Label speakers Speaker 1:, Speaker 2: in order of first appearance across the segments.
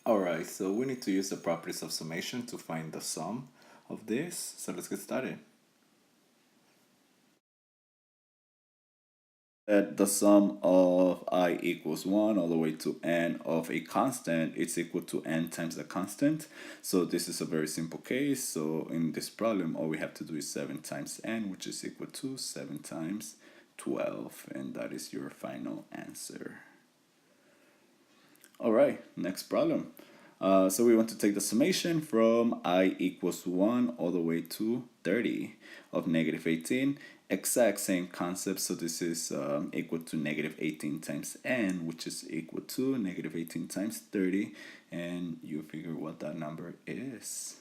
Speaker 1: Alright, so we need to use the properties of summation to find the sum of this. So let's get started. That the sum of I equals 1 all the way to n of a constant, it's equal to n times the constant. So this is a very simple case. So in this problem, all we have to do is 7 times n, which is equal to 7 times 12. And that is your final answer. All right, next problem. So we want to take the summation from I equals 1 all the way to 30 of negative 18. Exact same concept, so this is equal to negative 18 times n, which is equal to negative 18 times 30, and you figure what that number is.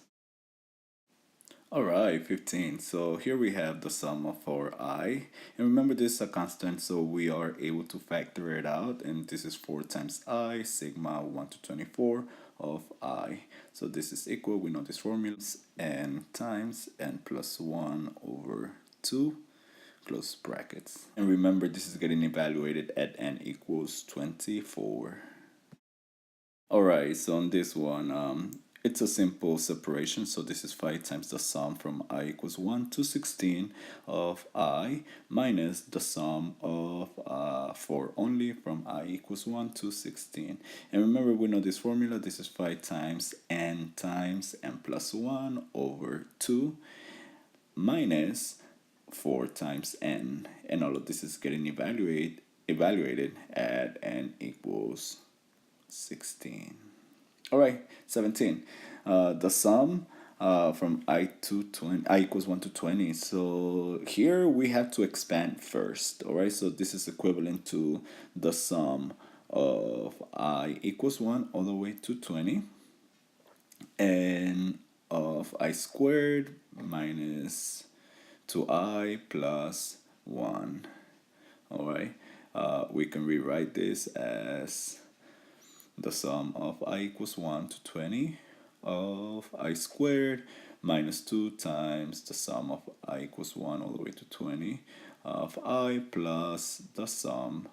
Speaker 1: All right, 15. So here we have the sum of our I. And remember, this is a constant, so we are able to factor it out. And this is 4 times I, sigma 1 to 24 of I. So this is equal, we know this formula, n times n plus 1 over 2, close brackets. And remember, this is getting evaluated at n equals 24. Alright, so on this one, it's a simple separation. So this is 5 times the sum from I equals 1 to 16 of I minus the sum of 4 only from I equals 1 to 16. And remember, we know this formula. This is 5 times n plus 1 over 2 minus 4 times n. And all of this is getting evaluated at n equals 16. All right, 17. The sum from I equals 1 to 20. So here we have to expand first. All right, so this is equivalent to the sum of I equals 1 all the way to 20 and of I squared minus 2I plus 1. All right, we can rewrite this as the sum of I equals 1 to 20 of I squared minus 2 times the sum of I equals 1 all the way to 20 of I plus the sum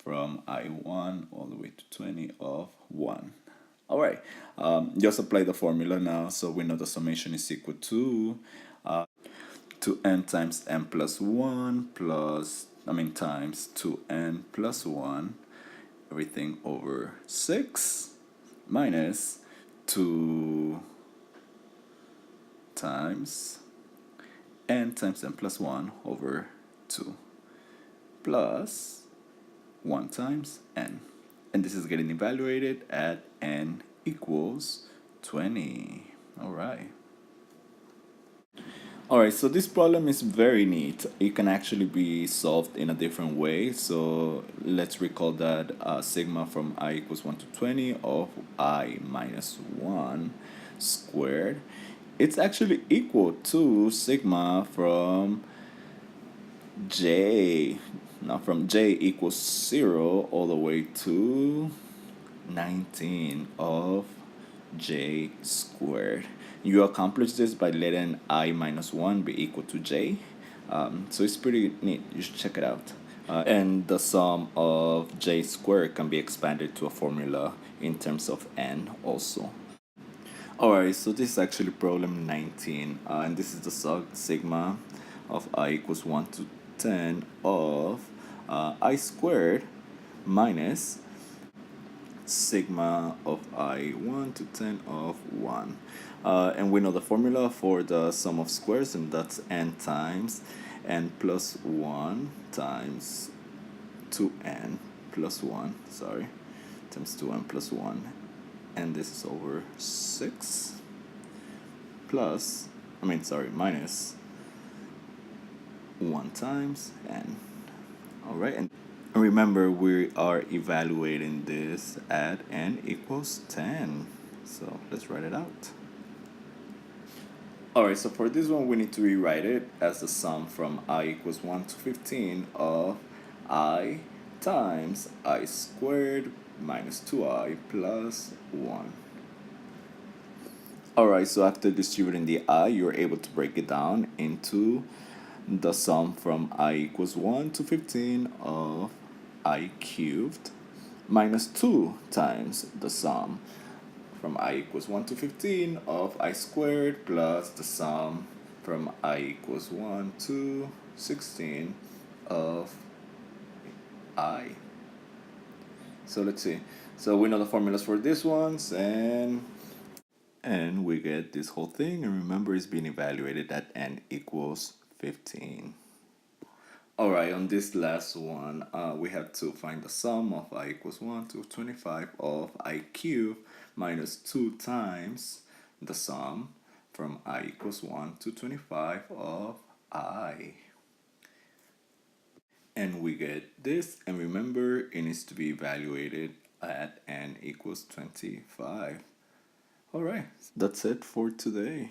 Speaker 1: from I1 all the way to 20 of 1. All right, just apply the formula now. So we know the summation is equal to n times n plus 1 plus, times 2n plus 1 everything over 6 minus 2 times n plus 1 over 2 plus 1 times n. And this is getting evaluated at n equals 20. All right. Alright, so this problem is very neat. It can actually be solved in a different way. So let's recall that sigma from I equals 1 to 20 of I minus 1 squared. It's actually equal to sigma from j. Now from j equals 0 all the way to 19 of j squared. You accomplish this by letting I minus 1 be equal to j. So it's pretty neat. You should check it out. And the sum of j squared can be expanded to a formula in terms of n also. Alright, so this is actually problem 19. And this is the sigma of I equals 1 to 10 of I squared minus sigma of I1 to 10 of 1. And we know the formula for the sum of squares, and that's n times n plus 1 times 2n plus 1, times 2n plus 1. And this is over 6 minus 1 times n. All right, and remember, we are evaluating this at n equals 10. So let's write it out. Alright, so for this one, we need to rewrite it as the sum from I equals 1 to 15 of I times I squared minus 2I plus 1. Alright, so after distributing the I, you're able to break it down into the sum from I equals 1 to 15 of I cubed minus 2 times the sum from I equals 1 to 15 of I squared plus the sum from I equals 1 to 16 of I. So let's see. So we know the formulas for these ones, and we get this whole thing, and remember it's being evaluated at n equals 15. Alright, on this last one, we have to find the sum of I equals 1 to 25 of I cubed minus 2 times the sum from I equals 1 to 25 of I. And we get this, and remember it needs to be evaluated at n equals 25. Alright, that's it for today.